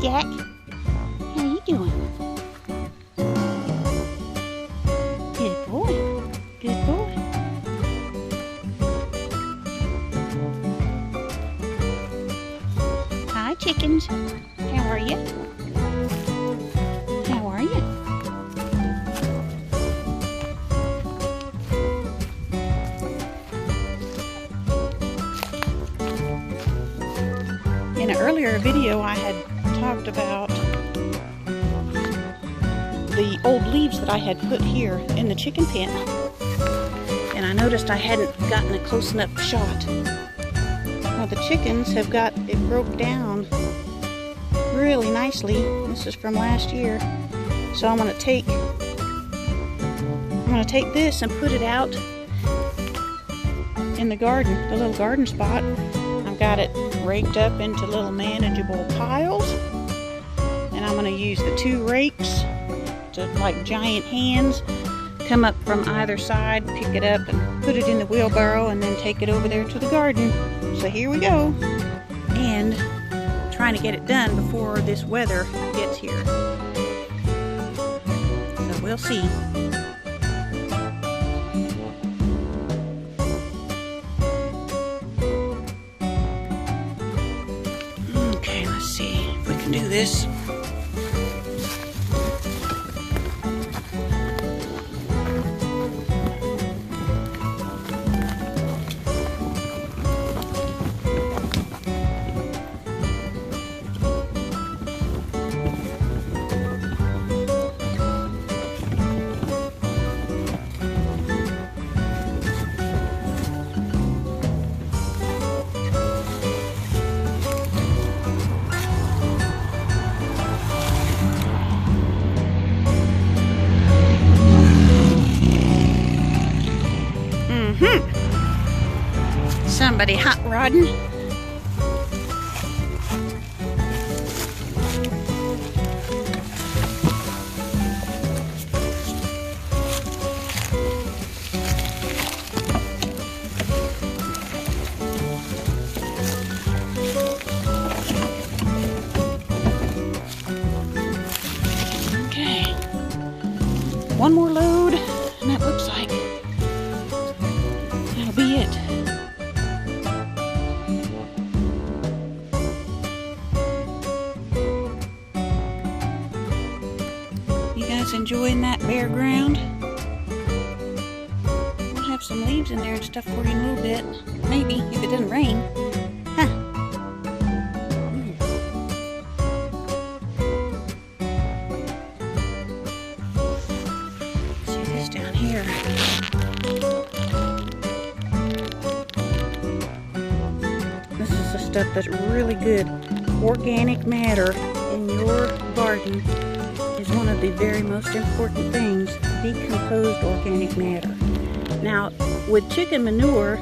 Jack. How you doing? Good boy. Good boy. Hi, chickens. How are you? How are you? In an earlier video, I had talked about the old leaves that I had put here in the chicken pen, and I noticed I hadn't gotten a close enough shot. Well, the chickens have got it broke down really nicely. This is from last year, so I'm going to take this and put it out in the garden, the little garden spot. I've got it raked up into little manageable piles, and I'm going to use the 2 rakes to, like giant hands, come up from either side, pick it up and put it in the wheelbarrow, and then take it over there to the garden. So here we go, and trying to get it done before this weather gets here. So we'll see. Okay, let's see if we can do this. Somebody hot rodding. Okay, one more load, and that looks like that'll be it. Enjoying that bare ground? We'll have some leaves in there and stuff for you in a little bit. Maybe, if it doesn't rain. Huh. See this down here. This is the stuff that's really good. Organic matter in your garden is one of the very most important things, decomposed organic matter. Now, with chicken manure,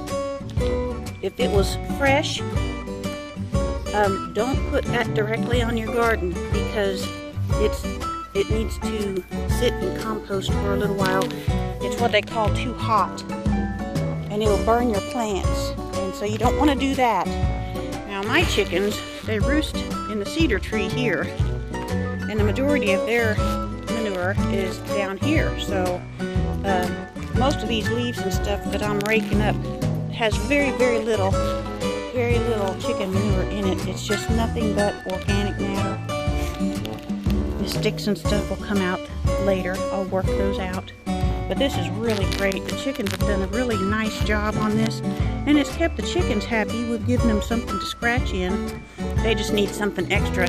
if it was fresh, don't put that directly on your garden, because it needs to sit in compost for a little while. It's what they call too hot, and it'll burn your plants, and so you don't want to do that. Now, my chickens, they roost in the cedar tree here, and the majority of their manure is down here. So most of these leaves and stuff that I'm raking up has very little chicken manure in it. It's just nothing but organic matter. The sticks and stuff will come out later. I'll work those out. But this is really great. The chickens have done a really nice job on this, and it's kept the chickens happy. We've given them something to scratch in. They just need something extra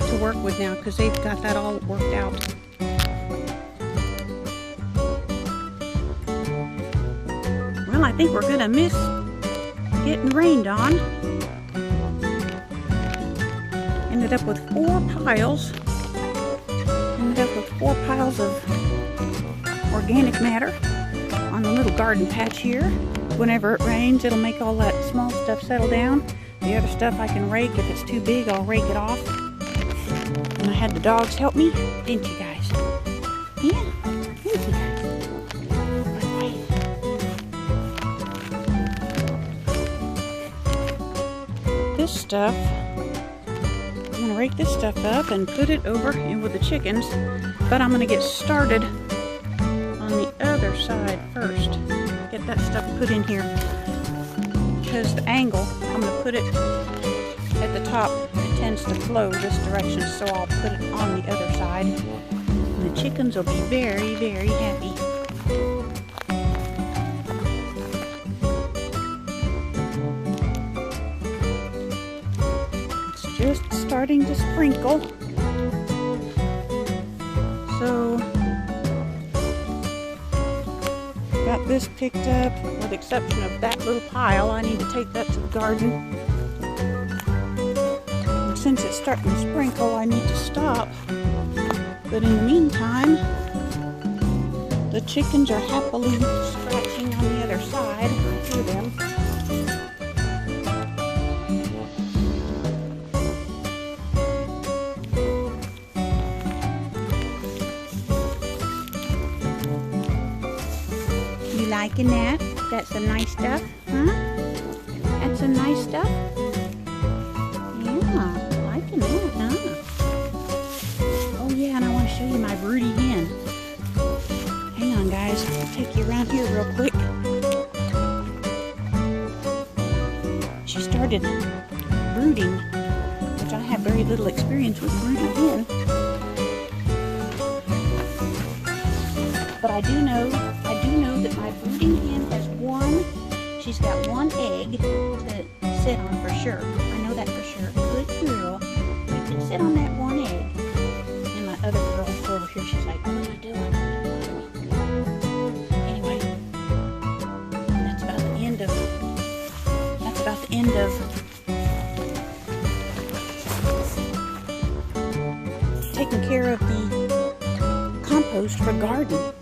to work with now, because they've got that all worked out. Well, I think we're gonna miss getting rained on. Ended up with 4 piles. Ended up with 4 piles of organic matter on the little garden patch here. Whenever it rains, it'll make all that small stuff settle down. The other stuff I can rake. If it's too big, I'll rake it off. And I had the dogs help me, didn't you guys? Yeah, thank you. Bye-bye. this stuff. I'm gonna rake this stuff up and put it over in with the chickens, but I'm gonna get started on the other side first. Get that stuff put in here because the angle, I'm gonna put it at the top. It tends to flow this direction, so I'll put it on the other side. And the chickens will be very, very happy. Just starting to sprinkle. So, got this picked up, with the exception of that little pile. I need to take that to the garden. And since it's starting to sprinkle, I need to stop. But in the meantime, the chickens are happily scratching on the other side. I hear them. Liking that? That's some nice stuff, huh? That's some nice stuff? Yeah, liking that, huh? Oh yeah, and I want to show you my broody hen. Hang on guys, I'll take you around here real quick. She started brooding, which I have very little experience with broody hen. But I do know that my brooding hen has she's got one egg to sit on for sure. I know that for sure. Good girl. You can sit on that one egg. And my other girl over here, she's like, what are you doing? Anyway, that's about the end of taking care of the compost for garden.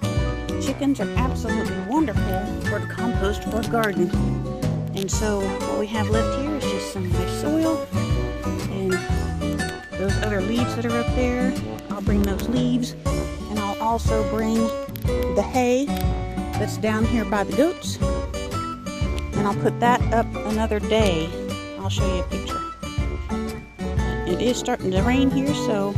Chickens are absolutely wonderful for the compost for a garden. And so what we have left here is just some nice soil and those other leaves that are up there. I'll bring those leaves, and I'll also bring the hay that's down here by the goats, and I'll put that up another day. I'll show you a picture. It is starting to rain here, so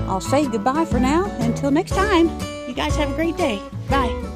I'll say goodbye for now until next time. You guys have a great day. Bye.